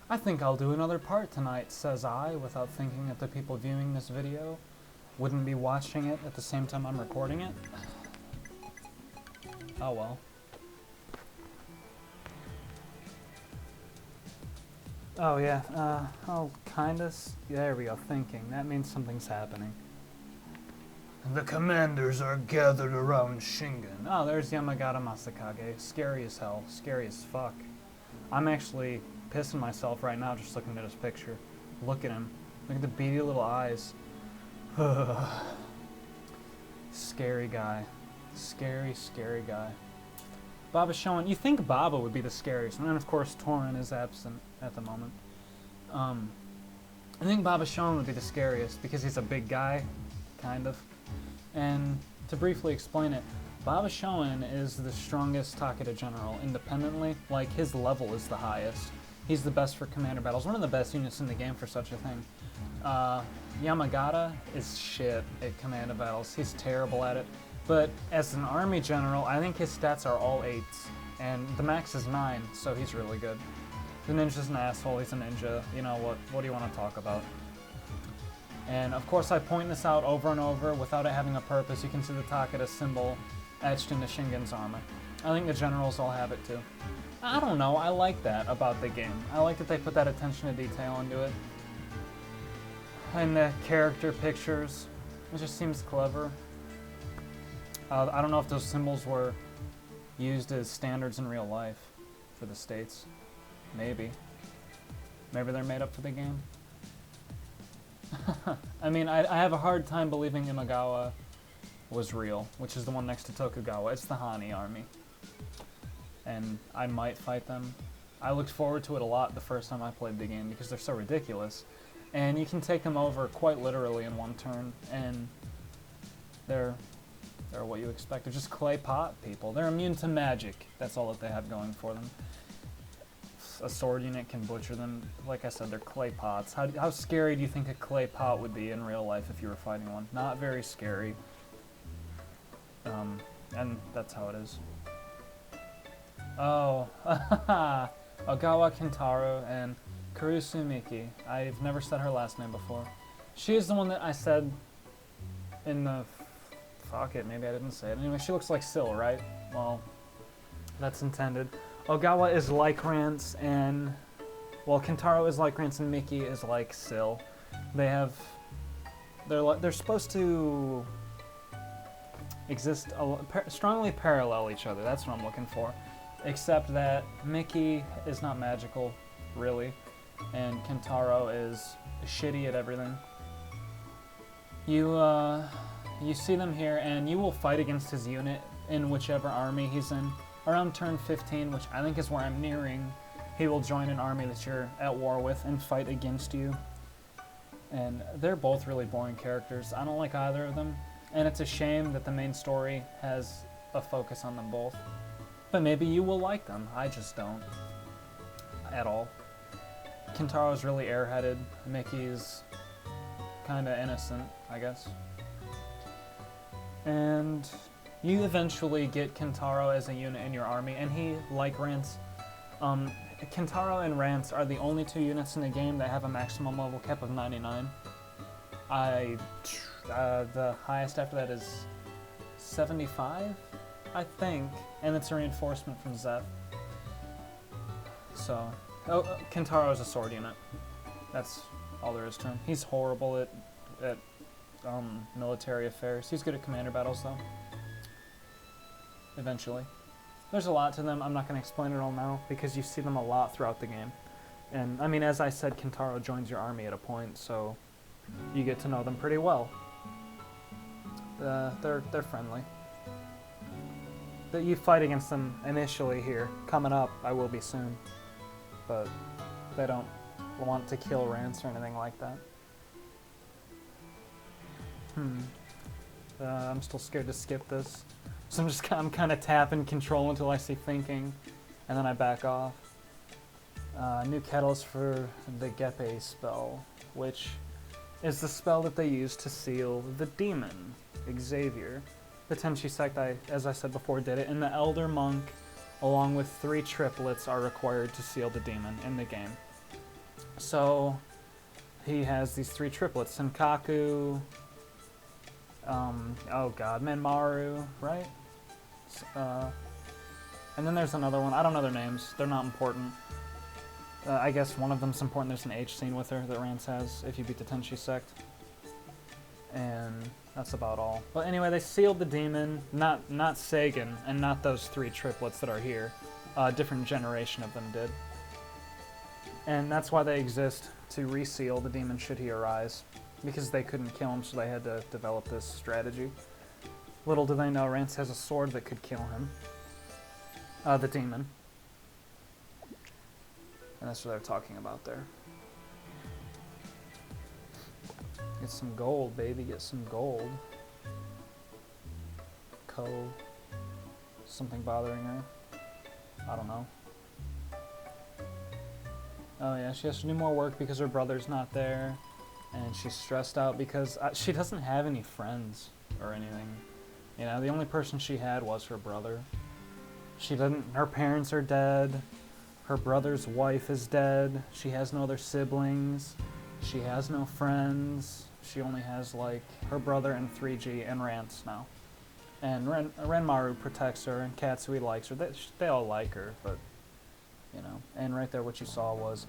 I think I'll do another part tonight, says I, without thinking that the people viewing this video wouldn't be watching it at the same time I'm recording it. Oh well. Oh yeah, there we go, thinking. That means something's happening. The commanders are gathered around Shingen. Oh, there's Yamagata Masakage. Scary as hell. Scary as fuck. I'm actually pissing myself right now just looking at his picture. Look at him. Look at the beady little eyes. Scary guy. Scary, scary guy. Baba's showing. You think Baba would be the scariest, and then of course Torin is absent at the moment. I think Baba Shonen would be the scariest because he's a big guy, kind of. And to briefly explain it, Baba Shonen is the strongest Takeda general independently. Like, his level is the highest. He's the best for commander battles, one of the best units in the game for such a thing. Yamagata is shit at commander battles. He's terrible at it. But as an army general, I think his stats are all 8s. And the max is 9, so he's really good. The ninja's an asshole, he's a ninja. You know, what do you want to talk about? And of course I point this out over and over without it having a purpose. You can see the Takeda symbol etched into Shingen's armor. I think the generals all have it too. I don't know, I like that about the game. I like that they put that attention to detail into it. And the character pictures, it just seems clever. I don't know if those symbols were used as standards in real life for the States. Maybe. Maybe they're made up for the game. I mean, I have a hard time believing Imagawa was real, which is the one next to Tokugawa. It's the Hani army. And I might fight them. I looked forward to it a lot the first time I played the game because they're so ridiculous. And you can take them over quite literally in one turn, and they're what you expect. They're just clay pot people. They're immune to magic. That's all that they have going for them. A sword unit can butcher them. Like I said, they're clay pots. How scary do you think a clay pot would be in real life if you were fighting one? Not very scary. And that's how it is. Oh, Ogawa Kentarou and Kurusu Miki. I've never said her last name before. She is the one that I said in the... Fuck it, maybe I didn't say it. Anyway, she looks like Syl, right? Well, that's intended. Ogawa is like Rance, and... Well, Kentarou is like Rance, and Miki is like Syl. They have... They're supposed to... exist... strongly parallel each other. That's what I'm looking for. Except that Miki is not magical, really. And Kentarou is shitty at everything. You see them here, and you will fight against his unit in whichever army he's in. Around turn 15, which I think is where I'm nearing, he will join an army that you're at war with and fight against you. And they're both really boring characters. I don't like either of them. And it's a shame that the main story has a focus on them both. But maybe you will like them. I just don't. At all. Kentarou's really airheaded. Miki's kinda innocent, I guess. And you eventually get Kentarou as a unit in your army, and he, like Rance, Kentarou and Rance are the only two units in the game that have a maximum level cap of 99. The highest after that is 75, I think, and it's a reinforcement from Zeth. So, Kentarou is a sword unit. That's all there is to him. He's horrible at military affairs. He's good at commander battles, though. Eventually. There's a lot to them. I'm not going to explain it all now, because you see them a lot throughout the game. And, I mean, as I said, Kentarou joins your army at a point, so you get to know them pretty well. They're friendly. You fight against them initially here. Coming up, I will be soon. But they don't want to kill Rance or anything like that. I'm still scared to skip this. So I'm kind of tapping control until I see thinking, and then I back off. New kettles for the Gepe spell, which is the spell that they use to seal the demon, Xavier. The Tenchi sect, as I said before, did it, and the Elder Monk, along with 3 triplets, are required to seal the demon in the game. So he has these 3 triplets: Senkaku, oh god, Menmaru, right? And then there's another one. I don't know their names. They're not important. I guess one of them's important. There's an H scene with her that Rance has if you beat the Tenshi sect. And that's about all. But anyway, they sealed the demon. Not Sagan, and not those 3 triplets that are here. A different generation of them did. And that's why they exist, to reseal the demon should he arise. Because they couldn't kill him, so they had to develop this strategy. Little do they know, Rance has a sword that could kill him. The demon. And that's what they're talking about there. Get some gold, baby, get some gold. Something bothering her? I don't know. Oh yeah, she has to do more work because her brother's not there. And she's stressed out because she doesn't have any friends or anything. You know, the only person she had was her brother. Her parents are dead. Her brother's wife is dead. She has no other siblings. She has no friends. She only has, like, her brother and 3G and Rance now. And Renmaru protects her, and Katsui likes her. They all like her, but, you know. And right there what you saw was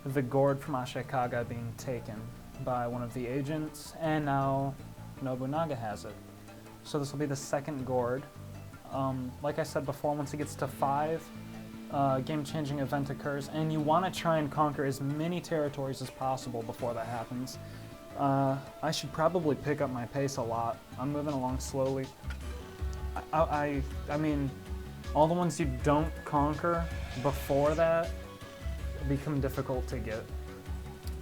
the gourd from Ashikaga being taken by one of the agents, and now Nobunaga has it. So this will be the 2nd gourd. Like I said before, once it gets to 5, game-changing event occurs, and you want to try and conquer as many territories as possible before that happens. I should probably pick up my pace a lot. I'm moving along slowly. I mean, all the ones you don't conquer before that become difficult to get.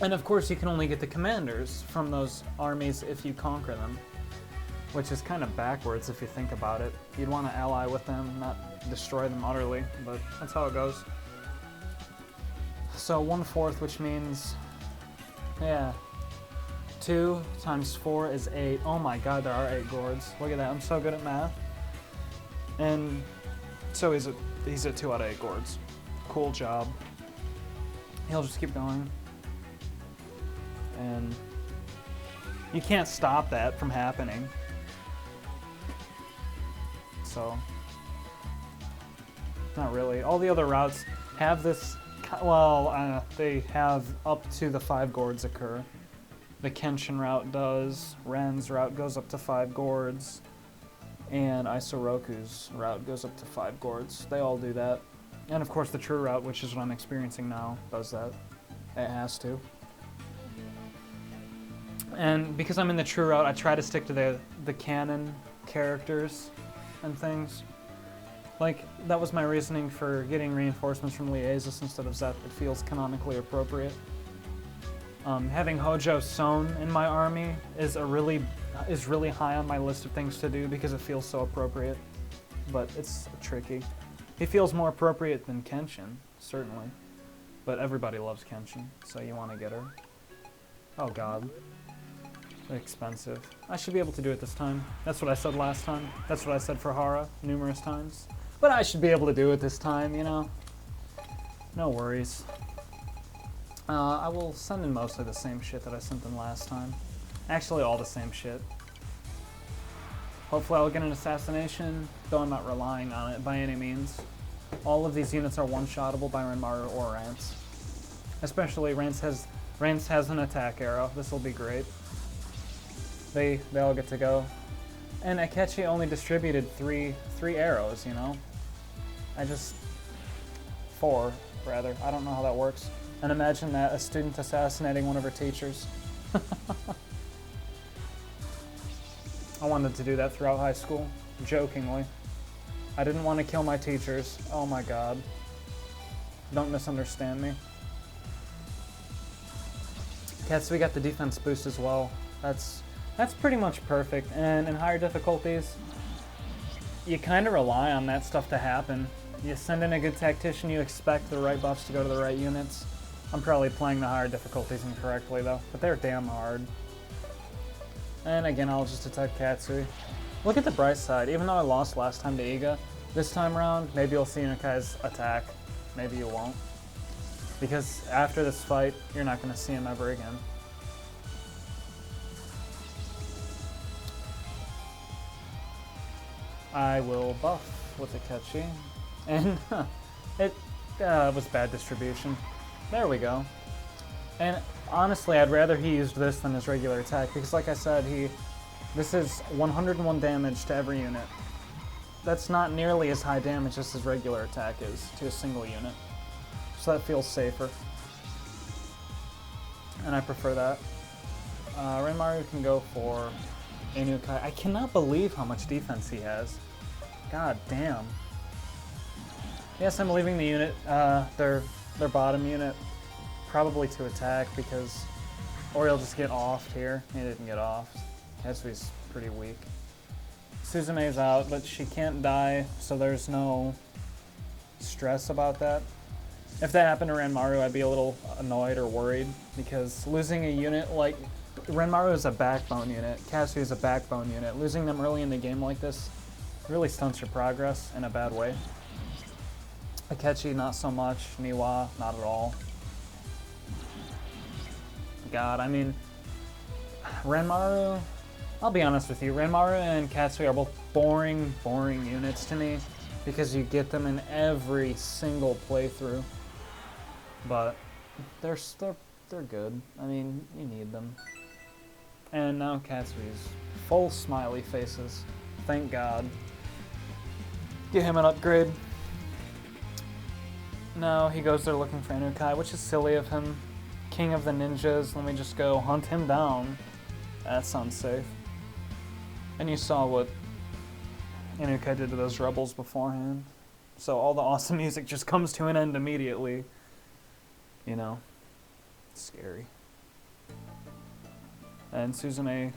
And of course you can only get the commanders from those armies if you conquer them, which is kind of backwards if you think about it. You'd want to ally with them, not destroy them utterly, but that's how it goes. So 1/4, which means, yeah, 2 times 4 is 8. Oh my god, there are 8 gourds. Look at that, I'm so good at math. And so he's at 2 out of 8 gourds. Cool job. He'll just keep going. And you can't stop that from happening. So, not really. All the other routes have this, well, they have up to the 5 gourds occur. The Kenshin route does, Ren's route goes up to 5 gourds, and Isoroku's route goes up to 5 gourds. They all do that. And of course the true route, which is what I'm experiencing now, does that. It has to. And because I'm in the true route, I try to stick to the canon characters and things. Like, that was my reasoning for getting reinforcements from Liasis instead of Zeth. It feels canonically appropriate. Having Hojo Son in my army is really high on my list of things to do because it feels so appropriate. But it's tricky. He feels more appropriate than Kenshin, certainly. But everybody loves Kenshin, so you want to get her. Oh god. Expensive. I should be able to do it this time. That's what I said last time. That's what I said for Hara numerous times. But I should be able to do it this time, you know? No worries. I will send in mostly the same shit that I sent in last time. Actually, all the same shit. Hopefully I'll get an assassination, though I'm not relying on it by any means. All of these units are one-shottable by Renmaru or Rance. Especially Rance has an attack arrow. This will be great. They all get to go. And Akechi only distributed three arrows, you know? 4, rather. I don't know how that works. And imagine that, a student assassinating one of her teachers. I wanted to do that throughout high school, jokingly. I didn't want to kill my teachers. Oh my god. Don't misunderstand me. Katsui got the defense boost as well. That's pretty much perfect, and in higher difficulties, you kind of rely on that stuff to happen. You send in a good tactician, you expect the right buffs to go to the right units. I'm probably playing the higher difficulties incorrectly though, but they're damn hard. And again, I'll just attack Katsui. Look at the bright side, even though I lost last time to Iga, this time around, maybe you'll see Inukai's attack, maybe you won't. because after this fight, you're not going to see him ever again. I will buff with Akechi, and it was bad distribution. There we go. And honestly, I'd rather he used this than his regular attack, because like I said, this is 101 damage to every unit. That's not nearly as high damage as his regular attack is to a single unit. So that feels safer. And I prefer that. Renmaru can go for Inukai. I cannot believe how much defense he has. God damn. Yes, I'm leaving the unit, their bottom unit, probably to attack, because or he'll just get offed here. He didn't get offed. Katsui's pretty weak. Suzume's out, but she can't die, so there's no stress about that. If that happened to Renmaru, I'd be a little annoyed or worried, because losing a unit like Renmaru is a backbone unit, Katsui is a backbone unit. Losing them early in the game like this really stunts your progress in a bad way. Akechi, not so much. Niwa, not at all. God, I mean, Renmaru, I'll be honest with you, Renmaru and Katsui are both boring units to me, because you get them in every single playthrough. But they're good. I mean, you need them. And now Katsui's full smiley faces. Thank God. Get him an upgrade. No, he goes there looking for Inukai, which is silly of him. King of the ninjas, let me just go hunt him down. That sounds safe. And you saw what Inukai did to those rebels beforehand. So all the awesome music just comes to an end immediately. You know, scary. And Suzume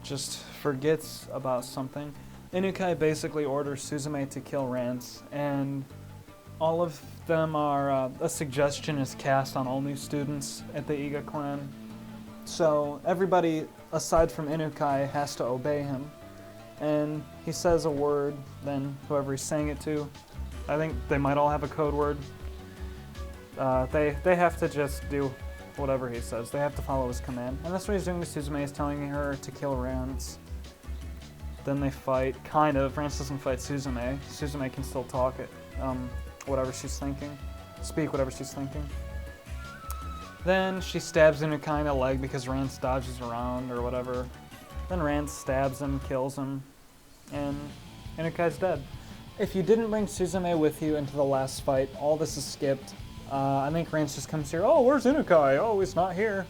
just forgets about something. Inukai basically orders Suzume to kill Rance, and all of them are, a suggestion is cast on all new students at the Iga clan. So everybody, aside from Inukai, has to obey him. And he says a word, then whoever he's saying it to, I think they might all have a code word. They have to just do whatever he says. They have to follow his command. And that's what he's doing to Suzume. He's telling her to kill Rance. Then they fight, kind of. Rance doesn't fight Suzume. Suzume can still talk it, whatever she's thinking. Speak whatever she's thinking. Then she stabs Inukai in the leg because Rance dodges around or whatever. Then Rance stabs him, kills him, and Inukai's dead. If you didn't bring Suzume with you into the last fight, all this is skipped. I think Rance just comes here, oh, where's Inukai? Oh, he's not here.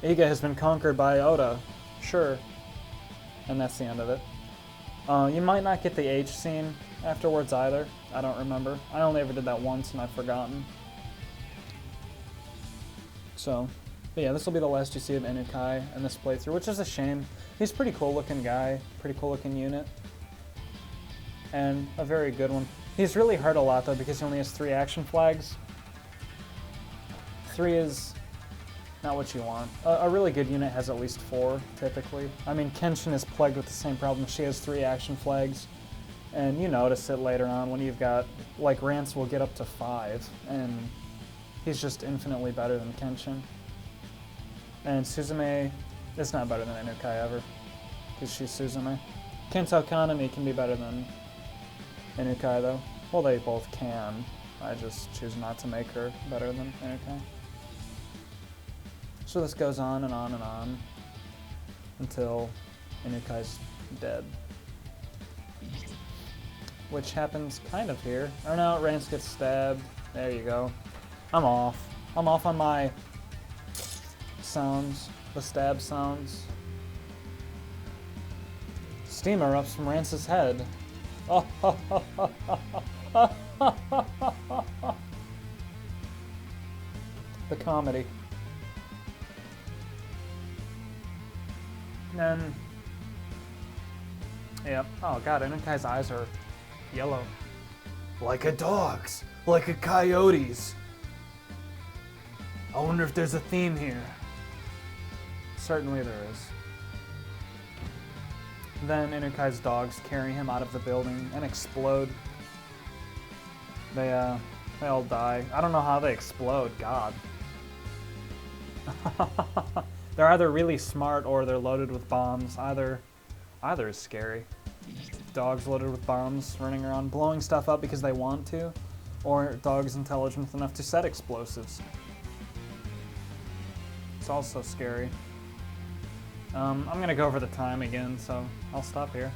Iga has been conquered by Oda. Sure. And that's the end of it. You might not get the H scene afterwards either. I don't remember. I only ever did that once and I've forgotten. So, but yeah, this will be the last you see of Inukai in this playthrough, which is a shame. He's a pretty cool looking guy, pretty cool looking unit. And a very good one. He's really hurt a lot though because he only has 3 action flags. 3 is not what you want. A really good unit has at least 4, typically. I mean, Kenshin is plagued with the same problem. She has 3 action flags. And you notice it later on when you've got, like, Rance will get up to 5. And he's just infinitely better than Kenshin. And Suzume is not better than Inukai ever, because she's Suzume. Kento Kanami can be better than Inukai, though. Well, they both can. I just choose not to make her better than Inukai. So this goes on and on and on until Inukai's dead. Which happens kind of here. Or no, Rance gets stabbed. There you go. I'm off. I'm off on my sounds, the stab sounds. Steam erupts from Rance's head. The comedy. Then, yep. Oh god, Inukai's eyes are yellow. Like a dog's. Like a coyote's. I wonder if there's a theme here. Certainly there is. Then Inukai's dogs carry him out of the building and explode. They They all die. I don't know how they explode, God. They're either really smart or they're loaded with bombs. Either is scary. Dogs loaded with bombs running around blowing stuff up because they want to, or dogs intelligent enough to set explosives. It's also scary. I'm gonna go over the time again, so I'll stop here.